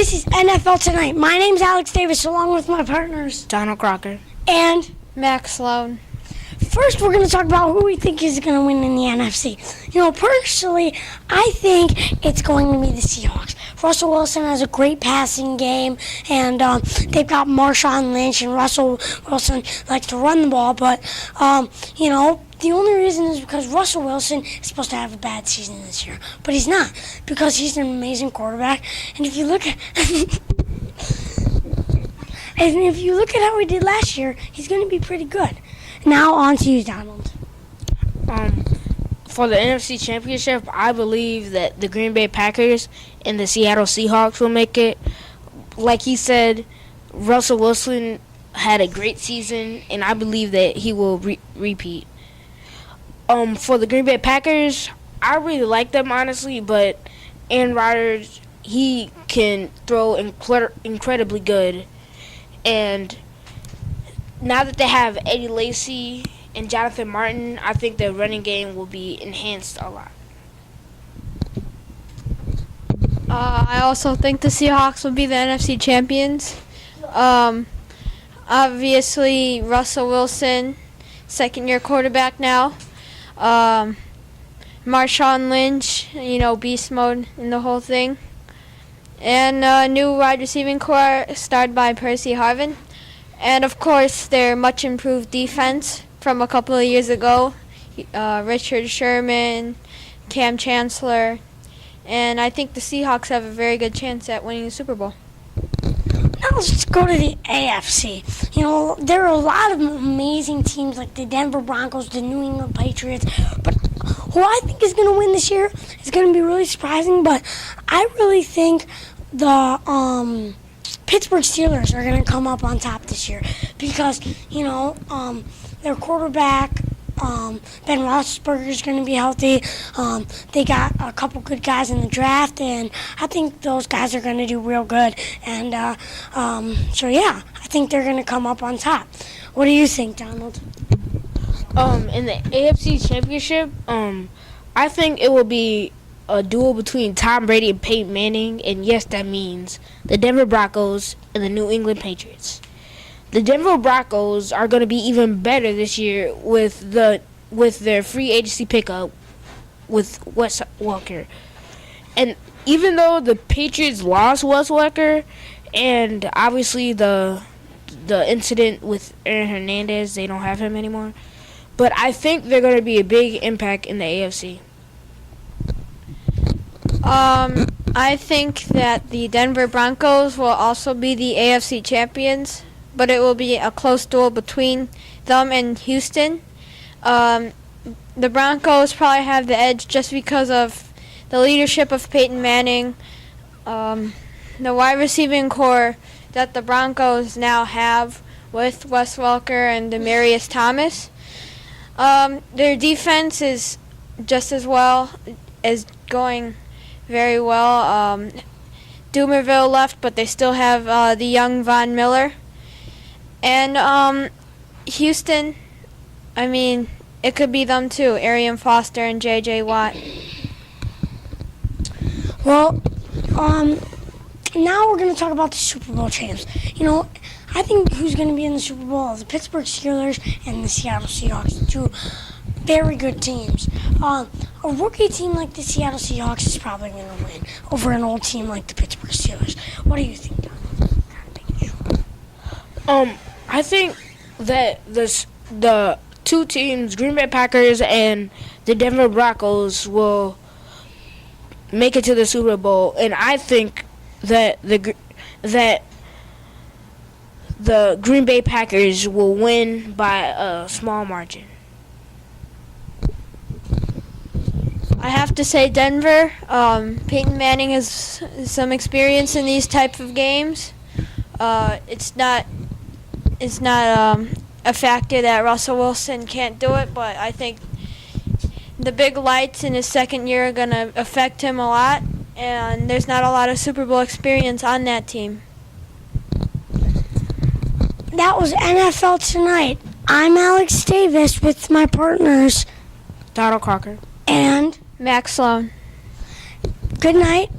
This is NFL Tonight. My name's Alex Davis, along with my partners, Donald Crocker and Max Sloan. First, we're going to talk about who we think is going to win in the NFC. Personally, I think it's going to be the Seahawks. Russell Wilson has a great passing game, and they've got Marshawn Lynch, and Russell Wilson likes to run the ball. But, the only reason is because Russell Wilson is supposed to have a bad season this year. But he's not, because he's an amazing quarterback. And if you look at... how he did last year, he's going to be pretty good. Now on to you, Donald. For the NFC Championship, I believe that the Green Bay Packers and the Seattle Seahawks will make it. Like he said, Russell Wilson had a great season, and I believe that he will repeat. For the Green Bay Packers, I really like them, honestly, but Aaron Rodgers, he can throw incredibly good. And now that they have Eddie Lacy and Jonathan Martin, I think the running game will be enhanced a lot. I also think the Seahawks will be the NFC champions. Obviously, Russell Wilson, second-year quarterback now. Marshawn Lynch, beast mode in the whole thing. And a new wide receiving core started by Percy Harvin. And, of course, their much-improved defense from a couple of years ago. Richard Sherman, Cam Chancellor. And I think the Seahawks have a very good chance at winning the Super Bowl. Now let's go to the AFC. There are a lot of amazing teams like the Denver Broncos, the New England Patriots. But who I think is going to win this year is going to be really surprising. But I really think the Pittsburgh Steelers are going to come up on top this year because, their quarterback, Ben Roethlisberger, is going to be healthy. They got a couple good guys in the draft, and I think those guys are going to do real good. And I think they're going to come up on top. What do you think, Donald? In the AFC Championship, I think it will be a duel between Tom Brady and Peyton Manning, and yes, that means the Denver Broncos and the New England Patriots. The Denver Broncos are going to be even better this year with their free agency pickup with Wes Welker. And even though the Patriots lost Wes Welker and obviously the incident with Aaron Hernandez, they don't have him anymore. But I think they're going to be a big impact in the AFC. I think that the Denver Broncos will also be the AFC champions, but it will be a close duel between them and Houston. The Broncos probably have the edge just because of the leadership of Peyton Manning, the wide receiving core that the Broncos now have with Wes Welker and Demaryius Thomas. Their defense is just as well as going very well. Dumerville left, but they still have the young Von Miller. And Houston, it could be them too, Arian Foster and J.J. Watt. Well, now we're going to talk about the Super Bowl champs. I think who's going to be in the Super Bowl is the Pittsburgh Steelers and the Seattle Seahawks, two very good teams. A rookie team like the Seattle Seahawks is probably going to win over an old team like the Pittsburgh Steelers. What do you think, Don? I think that the two teams, Green Bay Packers and the Denver Broncos, will make it to the Super Bowl, and I think that the Green Bay Packers will win by a small margin. I have to say Denver. Peyton Manning has some experience in these type of games. It's not a factor that Russell Wilson can't do it, but I think the big lights in his second year are going to affect him a lot, and there's not a lot of Super Bowl experience on that team. That was NFL Tonight. I'm Alex Davis with my partners, Donald Crocker and Max Sloan. Good night.